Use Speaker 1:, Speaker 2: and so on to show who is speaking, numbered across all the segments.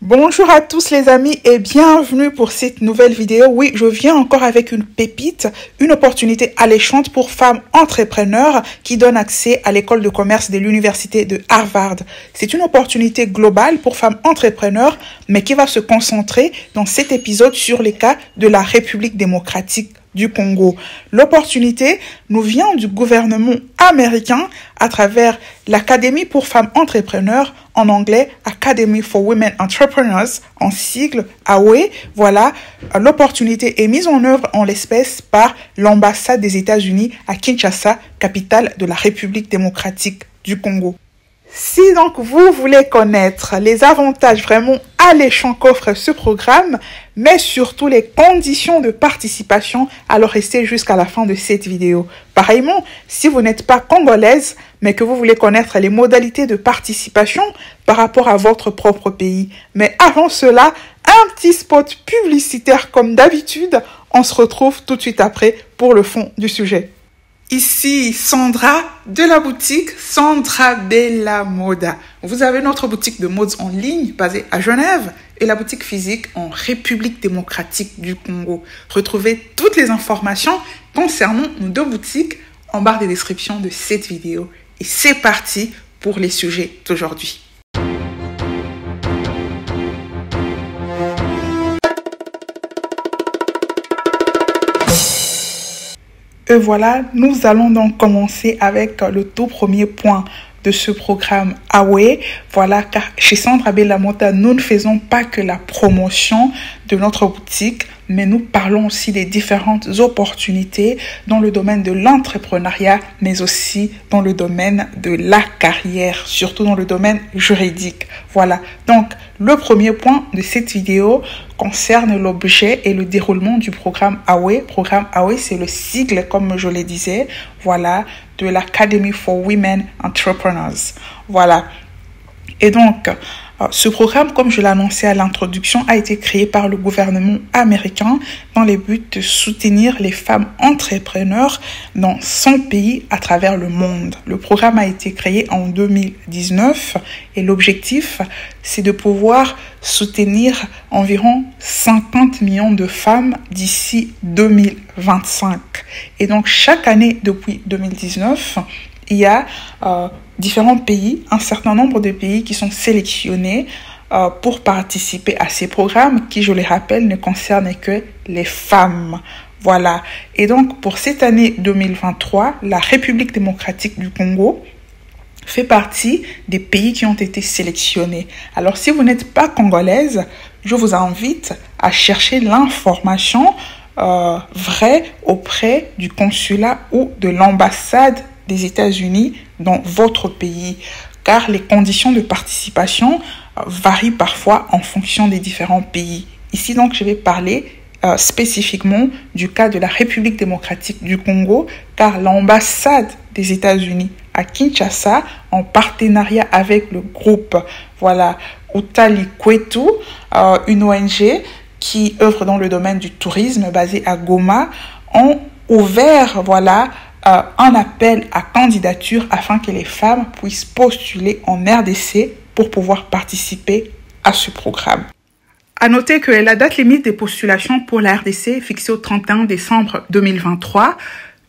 Speaker 1: Bonjour à tous les amis et bienvenue pour cette nouvelle vidéo. Oui, je viens encore avec une pépite, une opportunité alléchante pour femmes entrepreneurs qui donne accès à l'école de commerce de l'université de Harvard. C'est une opportunité globale pour femmes entrepreneurs, mais qui va se concentrer dans cet épisode sur les cas de la République démocratique du Congo. L'opportunité nous vient du gouvernement américain à travers l'Académie pour femmes entrepreneurs, en anglais Academy for Women Entrepreneurs, en sigle AWE. Voilà, l'opportunité est mise en œuvre en l'espèce par l'ambassade des États-Unis à Kinshasa, capitale de la République démocratique du Congo. Si donc vous voulez connaître les avantages vraiment alléchants qu'offre ce programme, mais surtout les conditions de participation, alors restez jusqu'à la fin de cette vidéo. Pareillement, si vous n'êtes pas congolaise, mais que vous voulez connaître les modalités de participation par rapport à votre propre pays. Mais avant cela, un petit spot publicitaire comme d'habitude, on se retrouve tout de suite après pour le fond du sujet. Ici, Sandra de la boutique Sandra Bella Moda. Vous avez notre boutique de modes en ligne basée à Genève et la boutique physique en République démocratique du Congo. Retrouvez toutes les informations concernant nos deux boutiques en barre de description de cette vidéo. Et c'est parti pour les sujets d'aujourd'hui. Et voilà, nous allons donc commencer avec le tout premier point de ce programme AWE. Voilà, car chez Sandra Bella Moda, nous ne faisons pas que la promotion de notre boutique, mais nous parlons aussi des différentes opportunités dans le domaine de l'entrepreneuriat, mais aussi dans le domaine de la carrière, surtout dans le domaine juridique. Voilà, donc le premier point de cette vidéo concerne l'objet et le déroulement du programme AWE. Programme AWE, c'est le sigle, comme je le disais, voilà, de l'Academy for Women Entrepreneurs. Voilà. Et donc, ce programme, comme je l'annonçais à l'introduction, a été créé par le gouvernement américain dans le but de soutenir les femmes entrepreneurs dans son pays à travers le monde. Le programme a été créé en 2019 et l'objectif, c'est de pouvoir soutenir environ 50 millions de femmes d'ici 2025. Et donc, chaque année depuis 2019, il y a différents pays, un certain nombre de pays qui sont sélectionnés pour participer à ces programmes qui, je le rappelle, ne concernent que les femmes. Voilà. Et donc, pour cette année 2023, la République démocratique du Congo fait partie des pays qui ont été sélectionnés. Alors, si vous n'êtes pas congolaise, je vous invite à chercher l'information vraie auprès du consulat ou de l'ambassade des États-Unis dans votre pays, car les conditions de participation varient parfois en fonction des différents pays. Ici, donc, je vais parler spécifiquement du cas de la République démocratique du Congo, car l'ambassade des États-Unis à Kinshasa, en partenariat avec le groupe, voilà, Utali Kwetu, une ONG qui œuvre dans le domaine du tourisme basé à Goma, ont ouvert, voilà, un appel à candidature afin que les femmes puissent postuler en RDC pour pouvoir participer à ce programme. À noter que la date limite des postulations pour la RDC est fixée au 31 décembre 2023.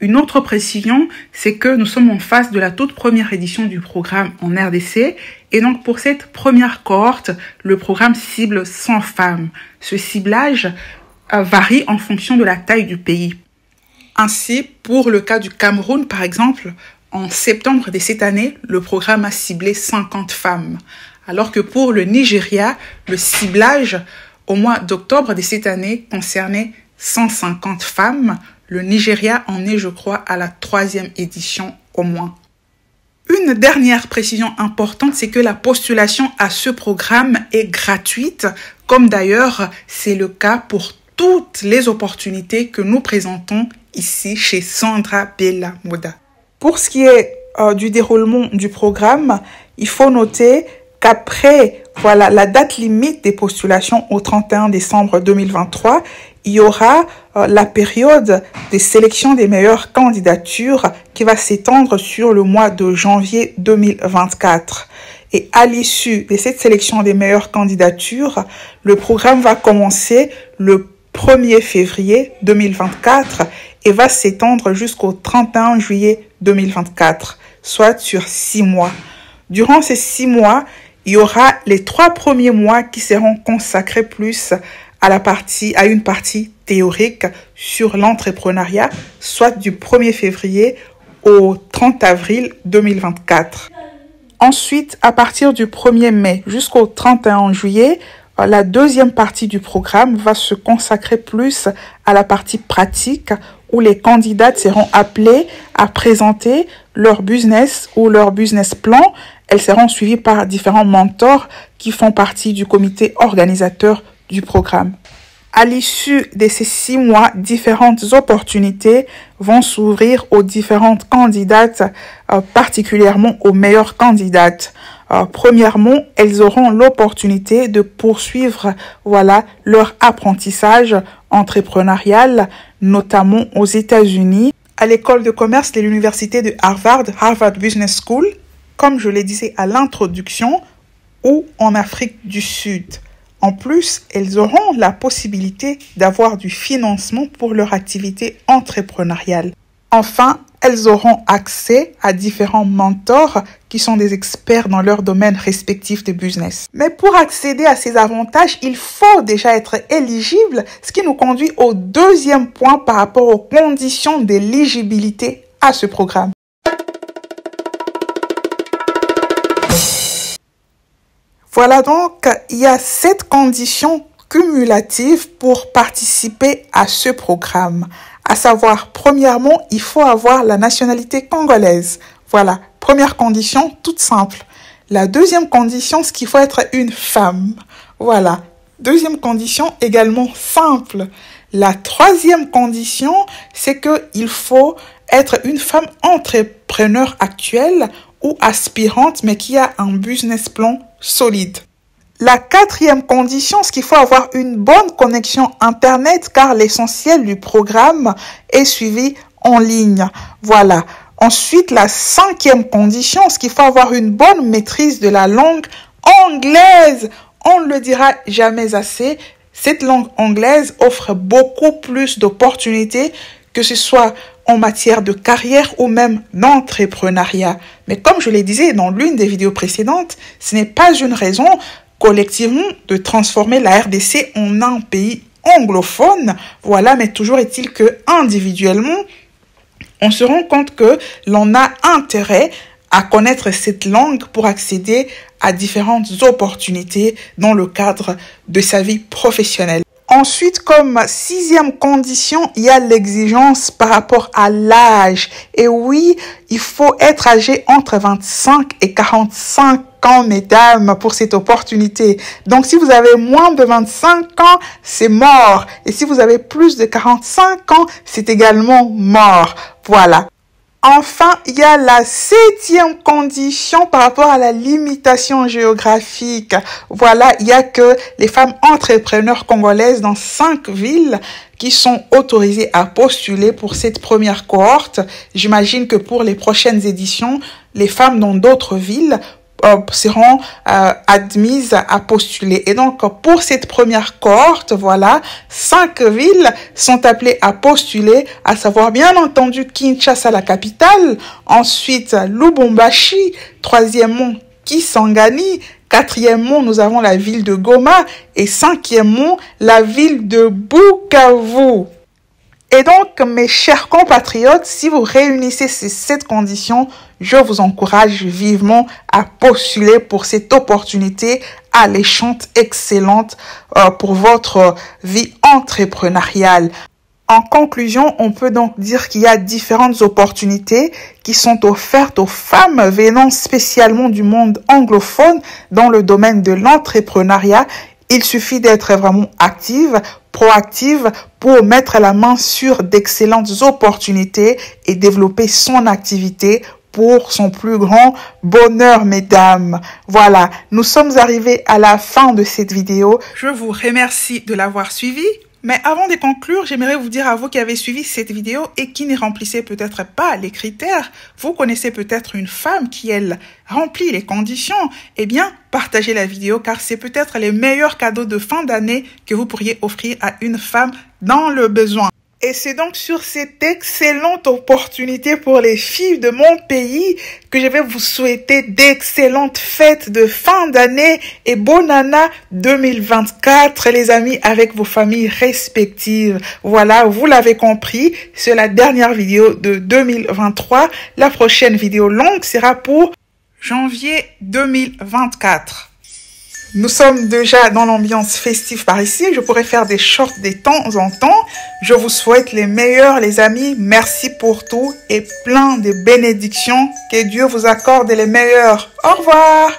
Speaker 1: Une autre précision, c'est que nous sommes en face de la toute première édition du programme en RDC. Et donc, pour cette première cohorte, le programme cible 100 femmes. Ce ciblage varie en fonction de la taille du pays. Ainsi, pour le cas du Cameroun, par exemple, en septembre de cette année, le programme a ciblé 50 femmes. Alors que pour le Nigeria, le ciblage au mois d'octobre de cette année concernait 150 femmes. Le Nigeria en est, je crois, à la 3e édition au moins. Une dernière précision importante, c'est que la postulation à ce programme est gratuite, comme d'ailleurs c'est le cas pour toutes les opportunités que nous présentons ici chez Sandra Bella Moda. Pour ce qui est du déroulement du programme, il faut noter qu'après la date limite des postulations au 31 décembre 2023, il y aura la période de sélection des meilleures candidatures qui va s'étendre sur le mois de janvier 2024. Et à l'issue de cette sélection des meilleures candidatures, le programme va commencer le 1er février 2024 et va s'étendre jusqu'au 31 juillet 2024, soit sur 6 mois. Durant ces 6 mois, il y aura les 3 premiers mois qui seront consacrés plus à une partie théorique sur l'entrepreneuriat, soit du 1er février au 30 avril 2024. Ensuite, à partir du 1er mai jusqu'au 31 juillet, la deuxième partie du programme va se consacrer plus à la partie pratique où les candidates seront appelées à présenter leur business ou leur business plan. Elles seront suivies par différents mentors qui font partie du comité organisateur du programme. À l'issue de ces 6 mois, différentes opportunités vont s'ouvrir aux différentes candidates, particulièrement aux meilleures candidates. Premièrement, elles auront l'opportunité de poursuivre, leur apprentissage entrepreneurial, notamment aux États-Unis, à l'école de commerce de l'université de Harvard, Harvard Business School, comme je le disais à l'introduction, ou en Afrique du Sud. En plus, elles auront la possibilité d'avoir du financement pour leur activité entrepreneuriale. Enfin, elles auront accès à différents mentors qui sont des experts dans leur domaine respectif de business. Mais pour accéder à ces avantages, il faut déjà être éligible, ce qui nous conduit au deuxième point par rapport aux conditions d'éligibilité à ce programme. Voilà donc, il y a 7 conditions cumulatives pour participer à ce programme. À savoir, premièrement, il faut avoir la nationalité congolaise. Voilà, première condition, toute simple. La deuxième condition, c'est qu'il faut être une femme. Voilà, deuxième condition, également simple. La troisième condition, c'est qu'il faut être une femme entrepreneur actuelle ou aspirante, mais qui a un business plan solide. La quatrième condition, c'est qu'il faut avoir une bonne connexion Internet car l'essentiel du programme est suivi en ligne. Voilà. Ensuite, la cinquième condition, c'est qu'il faut avoir une bonne maîtrise de la langue anglaise. On ne le dira jamais assez. Cette langue anglaise offre beaucoup plus d'opportunités, que ce soit en matière de carrière ou même d'entrepreneuriat. Mais comme je le disais dans l'une des vidéos précédentes, ce n'est pas une raison collectivement de transformer la RDC en un pays anglophone. Voilà, mais toujours est-il que individuellement, on se rend compte que l'on a intérêt à connaître cette langue pour accéder à différentes opportunités dans le cadre de sa vie professionnelle. Ensuite, comme 6e condition, il y a l'exigence par rapport à l'âge. Et oui, il faut être âgé entre 25 et 45 ans, mesdames, pour cette opportunité. Donc, si vous avez moins de 25 ans, c'est mort. Et si vous avez plus de 45 ans, c'est également mort. Voilà. Enfin, il y a la 7e condition par rapport à la limitation géographique. Voilà, il y a que les femmes entrepreneurs congolaises dans 5 villes qui sont autorisées à postuler pour cette première cohorte. J'imagine que pour les prochaines éditions, les femmes dans d'autres villes seront admises à postuler. Et donc, pour cette première cohorte, voilà, 5 villes sont appelées à postuler, à savoir bien entendu Kinshasa, la capitale, ensuite Lubumbashi, troisièmement Kisangani, quatrièmement nous avons la ville de Goma et cinquièmement la ville de Bukavu. Et donc, mes chers compatriotes, si vous réunissez ces 7 conditions, je vous encourage vivement à postuler pour cette opportunité alléchante, excellente pour votre vie entrepreneuriale. En conclusion, on peut donc dire qu'il y a différentes opportunités qui sont offertes aux femmes venant spécialement du monde anglophone dans le domaine de l'entrepreneuriat. Il suffit d'être vraiment active, proactive pour mettre la main sur d'excellentes opportunités et développer son activité pour son plus grand bonheur, mesdames. Voilà, nous sommes arrivés à la fin de cette vidéo. Je vous remercie de l'avoir suivi. Mais avant de conclure, j'aimerais vous dire à vous qui avez suivi cette vidéo et qui ne remplissez peut-être pas les critères, vous connaissez peut-être une femme qui, elle, remplit les conditions, eh bien, partagez la vidéo car c'est peut-être les meilleurs cadeaux de fin d'année que vous pourriez offrir à une femme dans le besoin. Et c'est donc sur cette excellente opportunité pour les filles de mon pays que je vais vous souhaiter d'excellentes fêtes de fin d'année et bonne année 2024, les amis, avec vos familles respectives. Voilà, vous l'avez compris, c'est la dernière vidéo de 2023. La prochaine vidéo longue sera pour janvier 2024. Nous sommes déjà dans l'ambiance festive par ici. Je pourrais faire des shorts de temps en temps. Je vous souhaite les meilleurs, les amis. Merci pour tout et plein de bénédictions. Que Dieu vous accorde les meilleurs. Au revoir.